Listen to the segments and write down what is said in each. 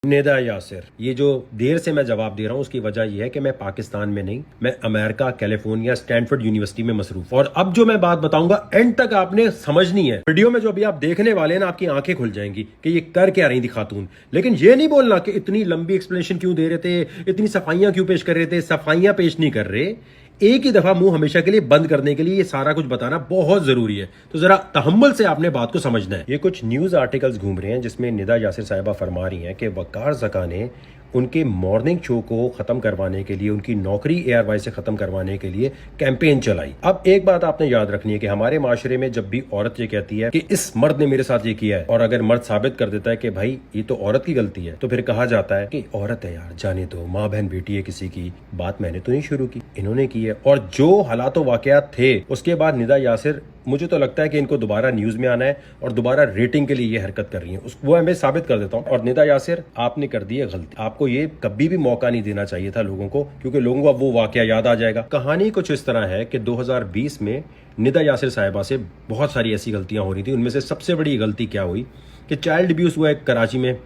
निदा यासिर, ये जो देर से मैं जवाब दे रहा हूँ उसकी वजह यह है कि मैं पाकिस्तान में नहीं, मैं अमेरिका, कैलिफोर्निया, स्टैनफोर्ड यूनिवर्सिटी में मसरूफ। और अब जो मैं बात बताऊंगा एंड तक आपने समझनी है। वीडियो में जो अभी आप देखने वाले हैं ना, आपकी आंखें खुल जाएंगी कि ये कर क्या रही थी खातून। लेकिन ये नहीं बोलना कि इतनी लंबी एक्सप्लेनेशन क्यों दे रहे थे, इतनी सफाइयां क्यों पेश कर रहे थे। सफाइयां पेश नहीं कर रहे, एक ही दफा मुंह हमेशा के लिए बंद करने के लिए ये सारा कुछ बताना बहुत जरूरी है। तो जरा तहम्मुल से आपने बात को समझना है। ये कुछ न्यूज आर्टिकल्स घूम रहे हैं जिसमें निदा यासिर साहिबा फरमा रही हैं कि वकार ज़का ने उनके मॉर्निंग शो को खत्म करवाने के लिए, उनकी नौकरी ARY से खत्म करवाने के लिए कैंपेन चलाई। अब एक बात आपने याद रखनी है कि हमारे माशरे में जब भी औरत ये कहती है कि इस मर्द ने मेरे साथ ये किया है, और अगर मर्द साबित कर देता है कि भाई ये तो औरत की गलती है, तो फिर कहा जाता है कि औरत है यार, जाने दो, माँ बहन बेटी है किसी की, बात मैंने तो नहीं शुरू की, इन्होंने की है। और जो हालात वाकयात थे उसके बाद निदा यासिर, मुझे तो लगता है कि इनको दोबारा न्यूज में आना है और दोबारा रेटिंग के लिए ये हरकत कर रही है। वो मैं साबित कर देता हूँ। और निदा यासिर, आपने कर दी है गलती। आपको ये कभी भी मौका नहीं देना चाहिए था लोगों को, क्योंकि लोगों को अब वो वाकया याद आ जाएगा। कहानी कुछ इस तरह है कि 2020 में निदा यासिर साहिबा से बहुत सारी ऐसी गलतियां हो रही थी। उनमें से सबसे बड़ी गलती क्या हुई कि चाइल्ड अब्यूज हुआ एक कराची में,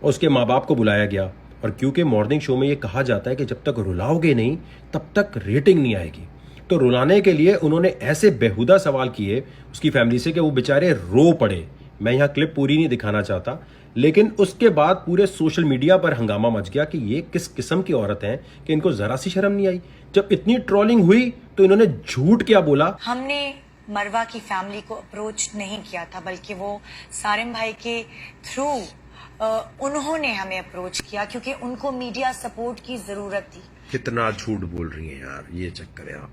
उसके माँ बाप को बुलाया गया। और क्योंकि मॉर्निंग शो में ये कहा जाता है कि जब तक रुलाओगे नहीं तब तक रेटिंग नहीं आएगी, तो रुलाने के लिए उन्होंने ऐसे बेहुदा सवाल किए उसकी फैमिली से कि वो बेचारे रो पड़े। मैं यहाँ क्लिप पूरी नहीं दिखाना चाहता, लेकिन उसके बाद पूरे सोशल मीडिया पर हंगामा मच गया कि ये किस किस्म की औरत हैं कि इनको जरा सी शर्म नहीं आई। जब इतनी ट्रोलिंग हुई तो इन्होंने झूठ क्या बोला। हमने मरवा की फैमिली को अप्रोच नहीं किया था, बल्कि वो सारिम भाई के थ्रू उन्होंने हमें अप्रोच किया, क्योंकि उनको मीडिया सपोर्ट की जरूरत थी। कितना झूठ बोल रही हैं यार, ये चेक करें आप,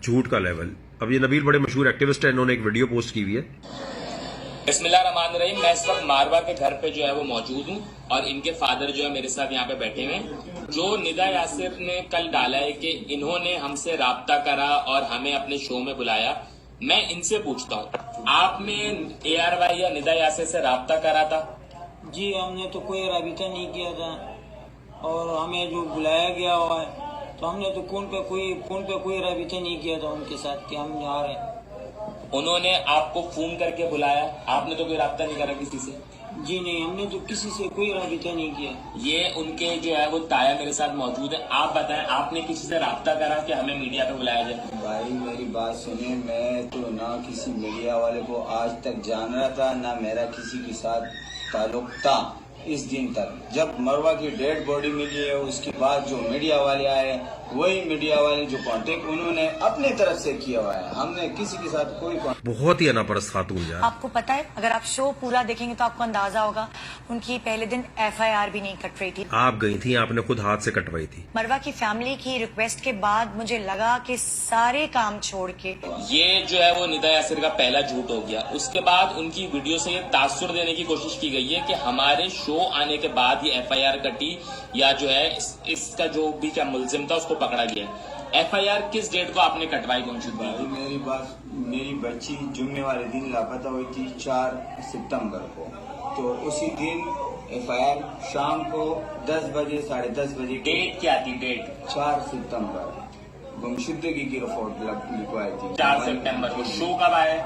झूठ का लेवल। अब ये नबील बड़े मशहूर एक्टिविस्ट है, इन्होंने एक वीडियो पोस्ट की हुई है। बिस्मिल्लाहिर्रहमानिर्रहीम। मैं इस वक्त मारवा के घर पे जो है वो मौजूद हूँ और इनके फादर जो है मेरे साथ यहाँ पे बैठे हुए हैं। जो निदा यासिर ने कल डाला है कि इन्होंने हमसे राब्ता करा और हमें अपने शो में बुलाया, मैं इनसे पूछता हूँ, आपने ARY या निदा यासिर से राब्ता करा था? जी, हमने तो कोई राबिता नहीं किया था, और हमें जो बुलाया गया हुआ है तो हमने तो फोन पे कोई राबिता नहीं किया था उनके साथ कि हम जा रहे हैं। उन्होंने आपको फोन करके बुलाया, आपने तो कोई राब्ता नहीं करा किसी से? जी नहीं, हमने तो किसी से कोई राबिता नहीं किया। ये उनके जो है वो ताया मेरे साथ मौजूद है। आप बताएं, आपने किसी से राब्ता करा कि हमें मीडिया पे बुलाया जाए? भाई मेरी बात सुनिए, मैं तो ना किसी मीडिया वाले को आज तक जान रहा था, ना मेरा किसी के साथ ताल्लुक था इस दिन तक। जब मरवा की डेड बॉडी मिली है उसके बाद जो मीडिया वाले आए, वही मीडिया वाले जो कांटेक्ट उन्होंने अपनी तरफ से किया हुआ है, हमने किसी के साथ कोई बहुत ही अनापरस्त खातून यार। आपको पता है, अगर आप शो पूरा देखेंगे तो आपको अंदाजा होगा उनकी पहले दिन FIR भी नहीं कट रही थी। आप गई थी, आपने खुद हाथ से कटवाई थी। मरवा की फैमिली की रिक्वेस्ट के बाद मुझे लगा कि सारे काम छोड़ के ये जो है वो निदा यासिर का पहला झूठ हो गया। उसके बाद उनकी वीडियो से ये तासुर देने की कोशिश की गई है कि हमारे शो आने के बाद ये FIR कटी, या जो है इसका जो भी क्या मुलजिम था उसको पकड़ा गया। FIR किस डेट को आपने कटवाई गुमशुद भाई? मेरी बच्ची जुम्मे वाले दिन लापता हुई थी 4 सितंबर को, तो उसी दिन FIR शाम को 10 बजे 10:30 बजे। डेट क्या थी? डेट 4 सितंबर गुमशुदगी की रिपोर्ट लिखवाई थी। 4 सितंबर को। शो कब आया?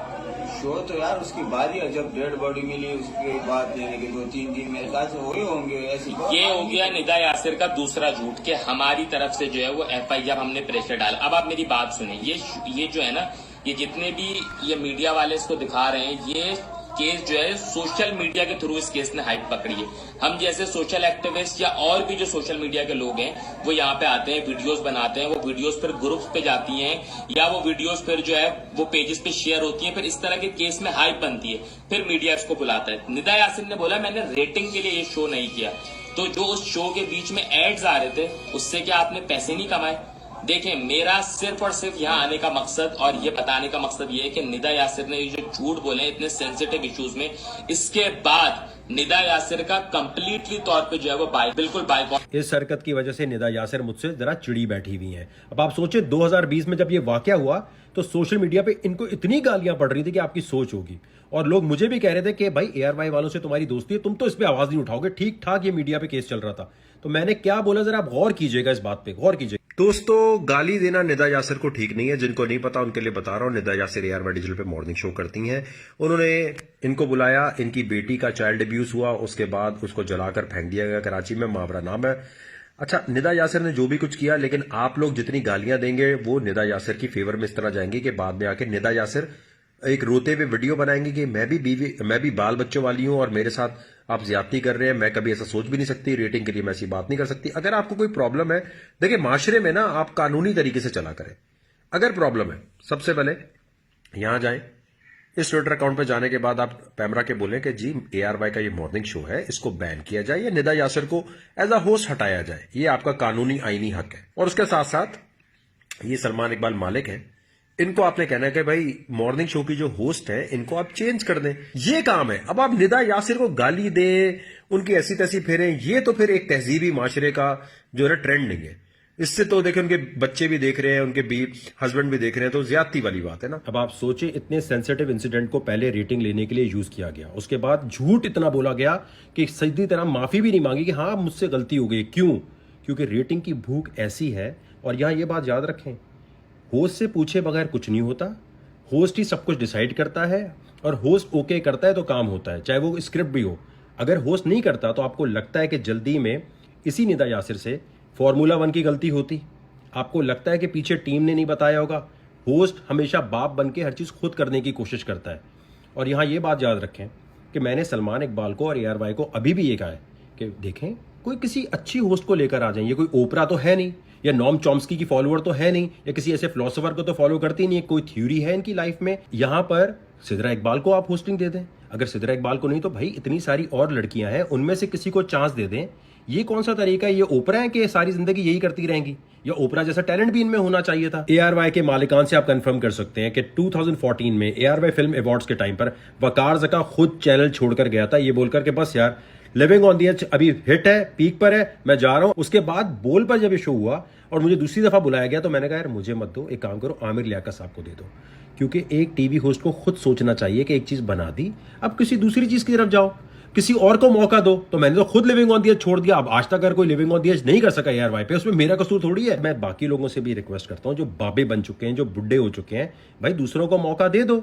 शो तो यार उसकी बाद ही, जब डेड बॉडी मिली उसके बाद, यानी कि 2-3 दिन मेरे ख्याल से हुए होंगे ऐसे। ये हो गया निदा यासिर का दूसरा झूठ कि हमारी तरफ से जो है वो FIR हमने प्रेशर डाला। अब आप मेरी बात सुने, ये जो है ना, ये जितने भी ये मीडिया वाले इसको दिखा रहे हैं, ये केस जो है सोशल मीडिया के थ्रू इस केस ने हाइप पकड़ी है। हम जैसे सोशल एक्टिविस्ट या और भी जो सोशल मीडिया के लोग हैं वो यहाँ पे आते हैं, वीडियोस बनाते हैं, वो वीडियोस फिर ग्रुप्स पे जाती हैं, या वो वीडियोस फिर जो है वो पेजेस पे शेयर होती हैं, फिर इस तरह के केस में हाइप बनती है, फिर मीडिया इसको बुलाता है। निदा यासिर ने बोला मैंने रेटिंग के लिए ये शो नहीं किया, तो जो उस शो के बीच में एड्स आ रहे थे उससे क्या आपने पैसे नहीं कमाए? देखें, मेरा सिर्फ और सिर्फ यहाँ आने का मकसद और ये बताने का मकसद ये है कि निदा यासिर ने ये जो झूठ बोले इतने सेंसिटिव इश्यूज में, इसके बाद निदा यासिर का कंप्लीटली तौर पे जो है वो बिल्कुल बाइकआउट। इस हरकत की वजह से निदा यासिर मुझसे जरा चिड़ी बैठी हुई हैं। अब आप सोचे 2020 में जब ये वाकया हुआ तो सोशल मीडिया पे इनको इतनी गालियां पड़ रही थी कि आपकी सोच होगी, और लोग मुझे भी कह रहे थे कि भाई ARY वालों से तुम्हारी दोस्ती है, तुम तो इस पे आवाज नहीं उठाओगे। ठीक ठाक ये मीडिया पे केस चल रहा था, तो मैंने क्या बोला, जरा आप गौर कीजिएगा, इस बात पे गौर कीजिएगा। दोस्तों, गाली देना निदा यासिर को ठीक नहीं है। जिनको नहीं पता उनके लिए बता रहा हूं, निदा यासिर ARY डिजिटल पे मॉर्निंग शो करती हैं। उन्होंने इनको बुलाया, इनकी बेटी का चाइल्ड अब्यूज हुआ, उसके बाद उसको जलाकर फेंक दिया गया कराची में, मावरा नाम है। अच्छा, निदा यासिर ने जो भी कुछ किया, लेकिन आप लोग जितनी गालियां देंगे वो निदा यासिर की फेवर में इस तरह जाएंगे कि बाद में आके निदा यासिर एक रोते हुए वीडियो बनाएंगे कि मैं भी बाल बच्चों वाली हूं और मेरे साथ आप ज्यादती कर रहे हैं, मैं कभी ऐसा सोच भी नहीं सकती, रेटिंग के लिए मैं ऐसी बात नहीं कर सकती। अगर आपको कोई प्रॉब्लम है, देखिए माशरे में ना आप कानूनी तरीके से चला करें। अगर प्रॉब्लम है, सबसे पहले यहां जाएं, इस ट्विटर अकाउंट पे जाने के बाद आप पैमरा के बोलें कि जी ARY का ये मॉर्निंग शो है, इसको बैन किया जाए या निदा यासिर को एज अ होस्ट हटाया जाए। ये आपका कानूनी आईनी हक है। और उसके साथ साथ ये सलमान इकबाल मालिक है, इनको आपने कहना है कि भाई मॉर्निंग शो की जो होस्ट है इनको आप चेंज कर दें। ये काम है। अब आप निदा यासिर को गाली दें, उनकी ऐसी तैसी फेरें, ये तो फिर एक तहजीबी माशरे का जो है ट्रेंड नहीं है। इससे तो देखिए उनके बच्चे भी देख रहे हैं, उनके भी हस्बैंड भी देख रहे हैं, तो ज्यादती वाली बात है ना। अब आप सोचे, इतने सेंसिटिव इंसिडेंट को पहले रेटिंग लेने के लिए यूज किया गया, उसके बाद झूठ इतना बोला गया कि सीधी तरह माफी भी नहीं मांगी कि हाँ मुझसे गलती हो गई। क्यों? क्योंकि रेटिंग की भूख ऐसी है। और यहां ये बात याद रखें, होस्ट से पूछे बगैर कुछ नहीं होता। होस्ट ही सब कुछ डिसाइड करता है और होस्ट ओके करता है तो काम होता है, चाहे वो स्क्रिप्ट भी हो। अगर होस्ट नहीं करता तो आपको लगता है कि जल्दी में इसी निदा यासिर से फॉर्मूला 1 की गलती होती। आपको लगता है कि पीछे टीम ने नहीं बताया होगा। होस्ट हमेशा बाप बन के हर चीज़ खुद करने की कोशिश करता है। और यहाँ ये बात याद रखें कि मैंने सलमान इकबाल को और ARY को अभी भी ये कहा है कि देखें, कोई किसी अच्छी होस्ट को लेकर आ जाए। ये कोई ओपरा तो है नहीं, या नॉम चॉम्स्की की फॉलोअर तो है नहीं, या किसी ऐसे फिलोसोफर को तो फॉलो करती नहीं है। कोई थ्योरी है इनकी लाइफ में। यहां पर सिद्रा इकबाल को आप होस्टिंग दे दें। अगर सिद्रा इकबाल को नहीं तो भाई इतनी सारी और लड़कियां हैं, उनमें से किसी को चांस दे दें। ये कौन सा तरीका है? ये ओपरा है कि सारी जिंदगी यही करती रहेंगी? या ओपरा जैसा टैलेंट भी इनमें होना चाहिए था। ARY के मालिकान से आप कंफर्म कर सकते हैं कि 2014 में ARY फिल्म अवार्ड्स के टाइम पर वकार ज़का खुद चैनल छोड़कर गया था, ये बोलकर के बस यार लिविंग ऑन द एज अभी हिट है, पीक पर है, मैं जा रहा हूं। उसके बाद बोल पर जब ये शो हुआ और मुझे दूसरी दफा बुलाया गया तो मैंने कहा यार मुझे मत दो, एक काम करो आमिर लियाकत साहब को दे दो। क्योंकि एक टीवी होस्ट को खुद सोचना चाहिए कि एक चीज बना दी, अब किसी दूसरी चीज की तरफ जाओ, किसी और को मौका दो। तो मैंने तो खुद लिविंग ऑन द एज छोड़ दिया। अब आज तक अगर कोई लिविंग ऑन द एज नहीं कर सका ARY पे, उसमें मेरा कसूर थोड़ी है। मैं बाकी लोगों से भी रिक्वेस्ट करता हूं जो बाबे बन चुके हैं, जो बुढ़े हो चुके हैं, भाई दूसरों को मौका दे दो।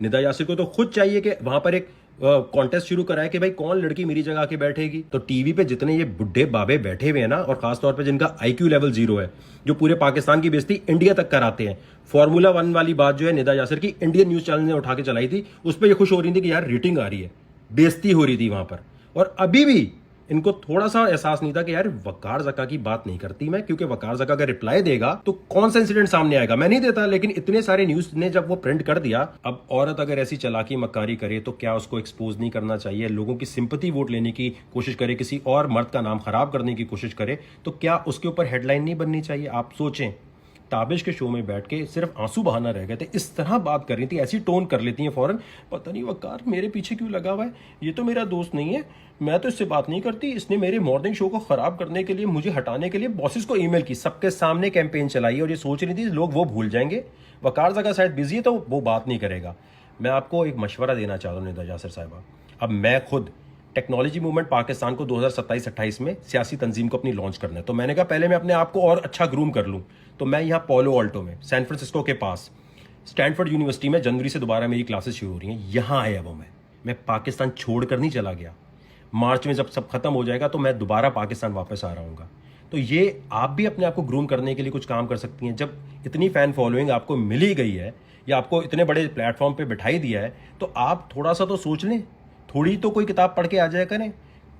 निदा यासिर को तो खुद चाहिए कि वहां पर एक कॉन्टेस्ट शुरू कराए कि भाई कौन लड़की मेरी जगह आके बैठेगी। तो टीवी पे जितने ये बुढ़े बाबे बैठे हुए हैं ना, और खासतौर पे जिनका IQ लेवल 0 है, जो पूरे पाकिस्तान की बेइज्जती इंडिया तक कराते हैं। फॉर्मूला 1 वाली बात जो है निदा यासिर की इंडियन न्यूज चैनल ने उठा के चलाई थी, उस पर ये खुश हो रही थी कि यार रेटिंग आ रही है। बेइज्जती हो रही थी वहां पर। और अभी भी इनको थोड़ा सा एहसास नहीं था कि यार वकार ज़का की बात नहीं करती मैं, क्योंकि वकार ज़का का रिप्लाई देगा तो कौन सा इंसिडेंट सामने आएगा। मैं नहीं देता, लेकिन इतने सारे न्यूज ने जब वो प्रिंट कर दिया। अब औरत अगर ऐसी चालाकी मक्कारी करे तो क्या उसको एक्सपोज नहीं करना चाहिए? लोगों की सिंपैथी वोट लेने की कोशिश करे, किसी और मर्द का नाम खराब करने की कोशिश करे, तो क्या उसके ऊपर हेडलाइन नहीं बननी चाहिए? आप सोचें, ताबिश के शो में बैठ के सिर्फ आंसू बहाना रह गए थे, इस तरह बात कर रही थी, ऐसी टोन कर लेती हैं फौरन, पता नहीं वकार मेरे पीछे क्यों लगा हुआ है, ये तो मेरा दोस्त नहीं है, मैं तो इससे बात नहीं करती, इसने मेरे मॉर्निंग शो को खराब करने के लिए, मुझे हटाने के लिए बॉसेस को ईमेल की, सबके सामने कैंपेन चलाई। और ये सोच रही थी लोग वो भूल जाएंगे, वकार ज़का शायद बिजी है तो वो बात नहीं करेगा। मैं आपको एक मशवरा देना चाहता हूँ निदा यासिर साहिबा। अब मैं खुद टेक्नोलॉजी मूवमेंट पाकिस्तान को 2027-28 में सियासी तंजीम को अपनी लॉन्च करना है, तो मैंने कहा पहले मैं अपने आप को और अच्छा ग्रूम कर लूँ। तो मैं यहाँ पोलो ऑल्टो में, सैन फ्रांसिस्को के पास स्टैनफोर्ड यूनिवर्सिटी में जनवरी से दोबारा मेरी क्लासेस शुरू हो रही हैं। यहाँ आया वो मैं पाकिस्तान छोड़कर नहीं चला गया। मार्च में जब सब खत्म हो जाएगा तो मैं दोबारा पाकिस्तान वापस आ रहा हूँ। तो ये आप भी अपने आप को ग्रूम करने के लिए कुछ काम कर सकती हैं। जब इतनी फ़ैन फॉलोइंग आपको मिली गई है या आपको इतने बड़े प्लेटफॉर्म पे बिठाई दिया है, तो आप थोड़ा सा तो सोच लें, थोड़ी तो कोई किताब पढ़ के आ जाया करें।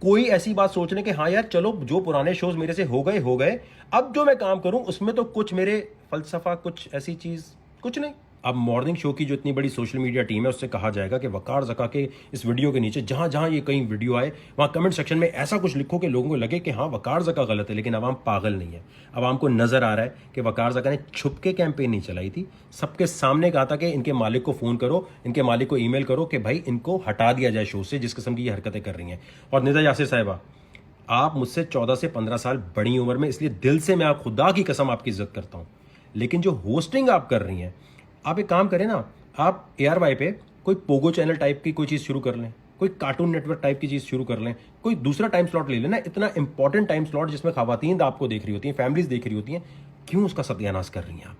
कोई ऐसी बात सोच लें कि हाँ यार चलो जो पुराने शोज मेरे से हो गए, अब जो मैं काम करूं उसमें तो कुछ मेरे फलसफा, कुछ ऐसी चीज़ कुछ नहीं। अब मॉर्निंग शो की जो इतनी बड़ी सोशल मीडिया टीम है उससे कहा जाएगा कि वकार ज़का के इस वीडियो के नीचे जहां जहां ये कहीं वीडियो आए वहां कमेंट सेक्शन में ऐसा कुछ लिखो कि लोगों को लगे कि हाँ वकार ज़का गलत है। लेकिन अवाम पागल नहीं है। अवाम को नजर आ रहा है कि वकार ज़का ने छुप के कैंपेन नहीं चलाई थी, सबके सामने कहा था कि इनके मालिक को फ़ोन करो, इनके मालिक को ईमेल करो कि भाई इनको हटा दिया जाए शो से, जिस किस्म की ये हरकतें कर रही हैं। और निदा यासिर साहिबा, आप मुझसे 14 से 15 साल बड़ी उम्र में, इसलिए दिल से मैं आप खुदा की कसम आपकी इज्जत करता हूं। लेकिन जो होस्टिंग आप कर रही हैं, आप एक काम करें ना, आप ARY पे कोई पोगो चैनल टाइप की कोई चीज़ शुरू कर लें, कोई कार्टून नेटवर्क टाइप की चीज़ शुरू कर लें, कोई दूसरा टाइम स्लॉट ले लेना, इतना इंपॉर्टेंट टाइम स्लॉट जिसमें खवातीन आपको देख रही होती हैं, फैमिलीज देख रही होती हैं। क्यों उसका सत्यानाश कर रही हैं आप?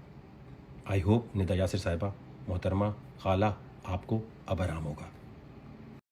आई होप निदा यासिर साहिबा, मोहतरमा, खाला, आपको अब आराम होगा।